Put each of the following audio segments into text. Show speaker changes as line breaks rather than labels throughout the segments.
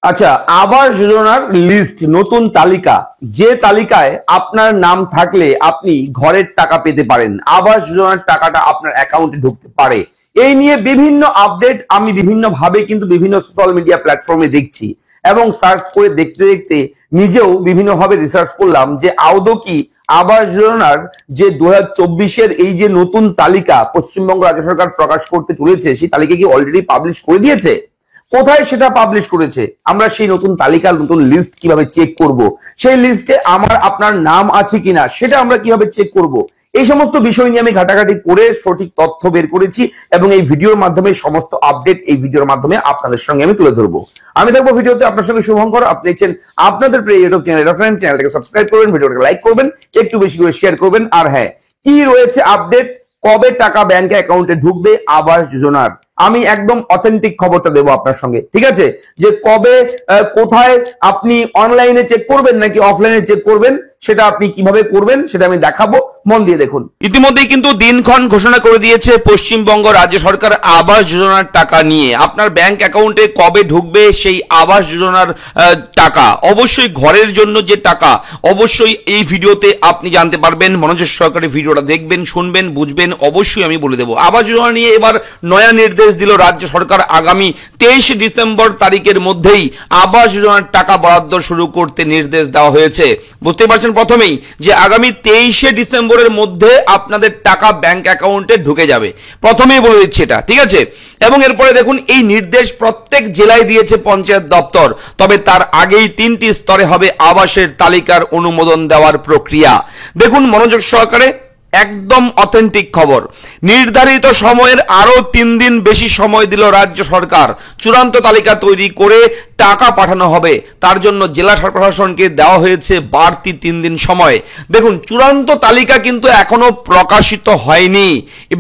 আচ্ছা, আবাস যোজনার লিস্ট, নতুন তালিকা, যে তালিকায় আপনার নাম থাকলে আপনি ঘরের টাকা পেতে পারেন, আবাস যোজনার টাকাটা আপনার অ্যাকাউন্টে ঢুকতে পারে। এই নিয়ে বিভিন্ন আপডেট আমি বিভিন্ন ভাবে কিন্তু বিভিন্ন সোশ্যাল মিডিয়া প্ল্যাটফর্মে দেখছি এবং সার্চ করে দেখতে দেখতে নিজেও বিভিন্ন ভাবে রিসার্চ করলাম যে আদৌ কি আবাস যোজনার যে 2024-এর এই যে নতুন তালিকা পশ্চিমবঙ্গ রাজ্য সরকার প্রকাশ করতে চলেছে, সেই তালিকা কি অলরেডি পাবলিশ করে দিয়েছে? কোথায় সেটা পাবলিশ করেছে? আমরা সেই নতুন তালিকার নতুন লিস্ট কিভাবে চেক করব? সেই লিস্টে আমার আপনার নাম আছে কিনা সেটা আমরা কিভাবে চেক করব? এই সমস্ত বিষয় নিয়ে আমি ঘাটাঘাটি করে সঠিক তথ্য বের করেছি এবং এই ভিডিওর মাধ্যমে সমস্ত আপডেট এই ভিডিওর মাধ্যমে আপনাদের সঙ্গে আমি তুলে ধরবো। আমি থাকবো ভিডিওতে আপনার সঙ্গে শুভঙ্কর। আপনি দেখছেন আপনাদের প্রিয় ইউটিউব চ্যানেল রেফারেন্স, চ্যানেলটাকে সাবস্ক্রাইব করবেন, ভিডিওটাকে লাইক করবেন, একটু বেশি করে শেয়ার করবেন। আর হ্যাঁ, কি রয়েছে আপডেট, কবে টাকা ব্যাংক অ্যাকাউন্টে ঢুকবে আবাস যোজনার, আমি একদম অথেন্টিক খবরটা দেবো আপনার সঙ্গে, ঠিক আছে? যে কবে কোথায় আপনি অনলাইনে চেক করবেন নাকি অফলাইনে চেক করবেন, সেটা আপনি কিভাবে করবেন সেটা আমি দেখাবো, মন দিয়ে দেখুন। ইতিমধ্যেই কিন্তু দিনক্ষণ ঘোষণা করে দিয়েছে পশ্চিমবঙ্গ রাজ্য সরকার আবাস যোজনার টাকা নিয়ে। আপনার ব্যাংক অ্যাকাউন্টে কবে ঢুকবে সেই আবাস যোজনার টাকা, অবশ্যই ঘরের জন্য যে টাকা, অবশ্যই এই ভিডিওতে আপনি জানতে পারবেন। মনোযোগ সহকারে ভিডিওটা দেখবেন, শুনবেন, বুঝবেন, অবশ্যই আমি বলে দেবো। আবাস যোজনা নিয়ে এবার নয়া নির্দেশ দিল রাজ্য সরকার। আগামী 23 ডিসেম্বর তারিখের মধ্যেই আবাস যোজনার টাকা বরাদ্দ শুরু করতে নির্দেশ দেওয়া হয়েছে। বুঝতে পারছেন প্রথমেই যে আগামী 23 ডিসেম্বরের মধ্যে আপনাদের টাকা ব্যাংক অ্যাকাউন্টে ঢুকে যাবে, প্রথমেই বলে দিচ্ছি এটা, ঠিক আছে? এবং এরপরে দেখুন, এই নির্দেশ প্রত্যেক জেলায় দিয়েছে পঞ্চায়েত দপ্তর। তবে তার আগেই 3টি স্তরে হবে আবাসের তালিকার অনুমোদন দেওয়ার প্রক্রিয়া। দেখুন মনোযোগ সহকারে, একদম অথেন্টিক খবর। নির্ধারিত সময়ের আরো 3 দিন বেশি সময় দিল রাজ্য সরকার। চূড়ান্ত তালিকা তৈরি করে টাকা পাঠানো হবে, তার জন্য জেলা প্রশাসনকে দেওয়া হয়েছে বাড়তি 3 দিন সময়। দেখুন, চূড়ান্ত তালিকা কিন্তু এখনো প্রকাশিত হয়নি।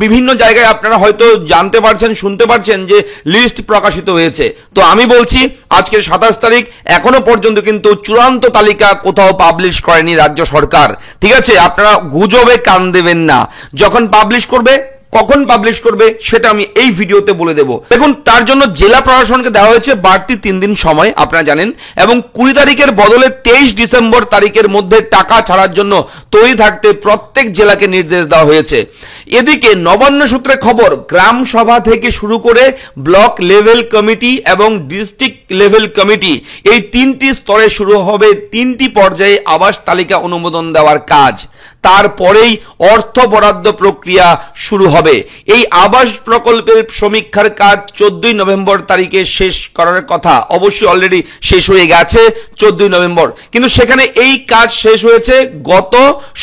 বিভিন্ন জায়গায় আপনারা হয়তো জানতে পারছেন, শুনতে পারছেন যে লিস্ট প্রকাশিত হয়েছে। তো আমি বলছি আজকে 27 তারিখ, এখনো পর্যন্ত কিন্তু চূড়ান্ত তালিকা কোথাও পাবলিশ করেনি রাজ্য সরকার, ঠিক আছে? আপনারা গুজবে কান দেবেন না। যখন পাবলিশ করবে, কখন পাবলিশ করবে সেটা আমি এই ভিডিওতে বলে দেব। দেখুন, তার জন্য জেলা প্রশাসনকে দেওয়া হয়েছে বাড়তি 3 দিন সময়, আপনারা জানেন, এবং 20 তারিখের বদলে 23 ডিসেম্বর তারিখের মধ্যে টাকা ছাড়ার জন্য তৈরি থাকতে প্রত্যেক জেলাকে নির্দেশ দেওয়া হয়েছে। এদিকে নবান্ন সূত্রে খবর, গ্রাম সভা থেকে শুরু করে ব্লক লেভেল কমিটি এবং ডিস্ট্রিক্ট লেভেল কমিটি, এই 3টি স্তরে শুরু হবে 3টি পর্যায়ে আবাস তালিকা অনুমোদন দেওয়ার কাজ। তারপরেই অর্থ বরাদ্দ প্রক্রিয়া শুরু হবে। এই আবাস প্রকল্পের সমীক্ষার কাজ 14 নভেম্বর তারিখে শেষ করার কথা, অবশ্যই অলরেডি শেষ হয়ে গেছে 14 নভেম্বর, কিন্তু সেখানে এই কাজ শেষ হয়েছে গত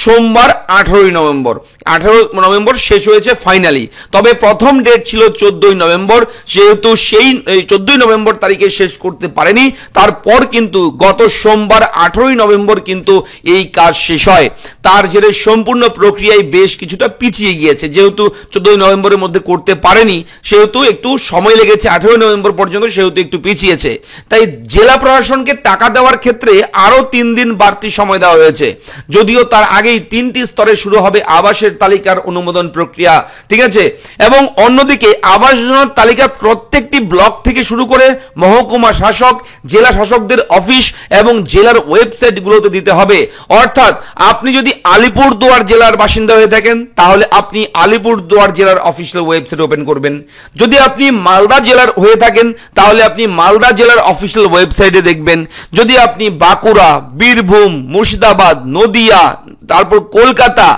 সোমবার 18 নভেম্বর। 18 নভেম্বর শেষ হয়েছে ফাইনালি। তবে প্রথম ডেট ছিল 14 নভেম্বর, যেহেতু সেই 14 নভেম্বর তারিখে শেষ করতে পারেনি, তারপর কিন্তু গত সোমবার 18 নভেম্বর কিন্তু এই কাজ শেষ হয়। তার জেরে সম্পূর্ণ প্রক্রিয়ায় বেশ কিছুটা পিছিয়ে গিয়েছে। যেহেতু 14 নভেম্বরের মধ্যে করতে পারেনি, সেহেতু একটু সময় লেগেছে 18 নভেম্বর পর্যন্ত, সেহেতু একটু পিছিয়েছে। তাই জেলা প্রশাসনকে টাকা দেওয়ার ক্ষেত্রে আরো 3 দিন বাড়তি সময় দেওয়া হয়েছে, যদিও তার আগেই 3টি স্তরে শুরু হবে আবাসের তালিকার অনুমোদন প্রক্রিয়া, ঠিক আছে? এবং অন্যদিকে আবাস যোজনার তালিকা প্রত্যেকটি ব্লক থেকে শুরু করে মহকুমা শাসক, জেলা শাসকদের অফিস এবং জেলার ওয়েবসাইটগুলোতে দিতে হবে। অর্থাৎ আপনি যদি আলিপুরদুয়ার জেলার বাসিন্দা হয়ে থাকেন, তাহলে আপনি আলিপুরদুয়ার জেলার অফিসিয়াল ওয়েবসাইট ওপেন করবেন। যদি আপনি মালদা জেলার হয়ে থাকেন, তাহলে আপনি মালদা জেলার অফিসিয়াল ওয়েবসাইটে দেখবেন। যদি আপনি বাঁকুড়া, বীরভূম, মুর্শিদাবাদ, নদিয়া, তারপর কলকাতা,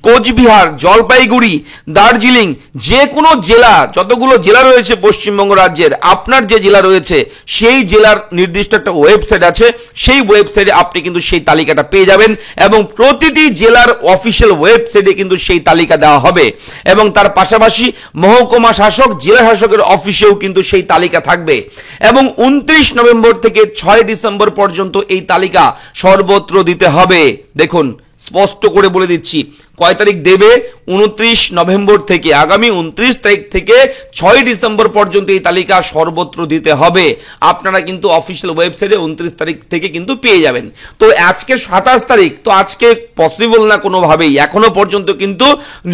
কোচবিহার, জলপাইগুড়ি, দার্জিলিং, যে কোনো জেলা, যতগুলো জেলা রয়েছে পশ্চিমবঙ্গ রাজ্যের, আপনার যে জেলা রয়েছে সেই জেলার নির্দিষ্ট একটা ওয়েবসাইট আছে, সেই ওয়েবসাইটে আপনি কিন্তু সেই তালিকাটা পেয়ে যাবেন এবং প্রতিটি জেলার অফিসিয়াল ওয়েবসাইটে কিন্তু সেই তালিকা দেওয়া হবে। এবং তার পাশাপাশি মহকুমা শাসক, জেলা শাসকের অফিসেও কিন্তু সেই তালিকা থাকবে। এবং 29 নভেম্বর থেকে 6 ডিসেম্বর পর্যন্ত এই তালিকা সর্বত্র দিতে হবে। দেখুন, স্পষ্ট করে বলে দিচ্ছি, কয় তারিখ দেবে? 29 নভেম্বর থেকে, আগামী 29 তারিখ থেকে 6 ডিসেম্বর পর্যন্ত এই তালিকা সর্বত্র দিতে হবে। আপনারা কিন্তু অফিসিয়াল ওয়েবসাইটে 29 তারিখ থেকে কিন্তু পেয়ে যাবেন। তো আজকে 27 তারিখ, তো আজকে পসিবল না কোনোভাবেই, এখনো পর্যন্ত কিন্তু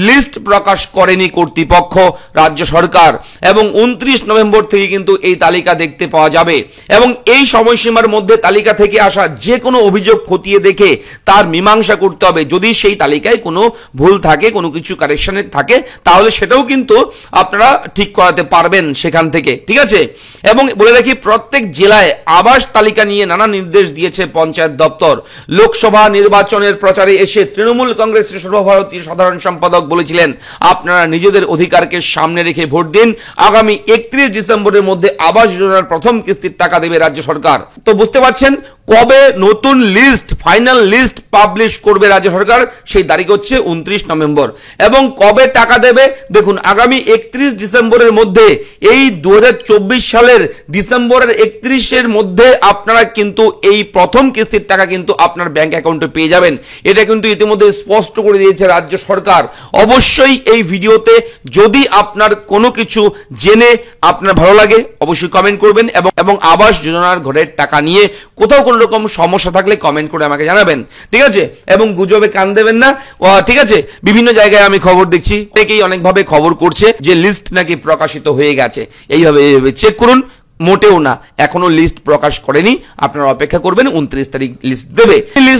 লিস্ট প্রকাশ করেনি কর্তৃপক্ষ, রাজ্য সরকার, এবং 29 নভেম্বর থেকে কিন্তু এই তালিকা দেখতে পাওয়া যাবে। এবং এই সময়সীমার মধ্যে তালিকা থেকে আসা যে কোনো অভিযোগ খতিয়ে দেখে তার মীমাংসা করতে হবে। যদি সেই তালিকায় কোনো ভুল থাকে, কোনো কিছু কারেকশনের থাকে, তাহলে সেটাও কিন্তু আপনারা ঠিক করাতে পারবেন সেখান থেকে, ঠিক আছে। এবং বলে রাখি, প্রত্যেক জেলায় আবাস তালিকা নিয়ে নানা নির্দেশ দিয়েছে পঞ্চায়েত দপ্তর। লোকসভা নির্বাচনের প্রচারে এসে তৃণমূল কংগ্রেসের সর্বভারতীয় সাধারণ সম্পাদক বলেছিলেন, আপনারা নিজেদের অধিকারকে সামনে রেখে ভোট দিন। আগামী 31 ডিসেম্বরের মধ্যে আবাস যোজনার প্রথম কিস্তির টাকা দেবে রাজ্য সরকার। তো বুঝতে পারছেন কবে নতুন লিস্ট, ফাইনাল লিস্ট পাবলিশ করবে রাজ্য সরকার, সেই তারিখ হচ্ছে 29 নভেম্বর। এবং কবে টাকা দেবে দেখুন, আগামী 31 ডিসেম্বরের মধ্যে, এই 2024 সালের ডিসেম্বরের 31-এর মধ্যে আপনারা কিন্তু এই প্রথম কিস্তির টাকা কিন্তু আপনার ব্যাংক অ্যাকাউন্টে পেয়ে যাবেন। এটা কিন্তু ইতিমধ্যে স্পষ্ট করে দিয়েছে রাজ্য সরকার। অবশ্যই এই ভিডিওতে যদি আপনার কোনো কিছু জেনে আপনার ভালো লাগে, অবশ্যই কমেন্ট করবেন, এবং আবাস যোজনার ঘরের টাকা নিয়ে কোথাও কোনো রকম সমস্যা থাকলে কমেন্ট করে আমাকে জানাবেন, ঠিক আছে। এবং গুজবে কান দেবেন না, ঠিক আছে। বিভিন্ন জায়গায় আমি খবর দেখছি, অনেকেই অনেকভাবে খবর করছে যে লিস্ট নাকি প্রকাশিত হয়ে গেছে। এইভাবে চেক করুন, মোটেও না, এখনো লিস্ট প্রকাশ করেনি। আপনারা অপেক্ষা করবেন, 29 তারিখ লিস্ট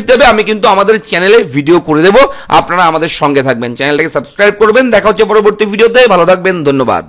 দেবে। আমি কিন্তু আমাদের চ্যানেলে ভিডিও করে দেব, আপনারা আমাদের সঙ্গে থাকবেন, চ্যানেলটাকে সাবস্ক্রাইব করবেন। দেখা হচ্ছে পরবর্তী ভিডিওতে, ভালো থাকবেন, ধন্যবাদ।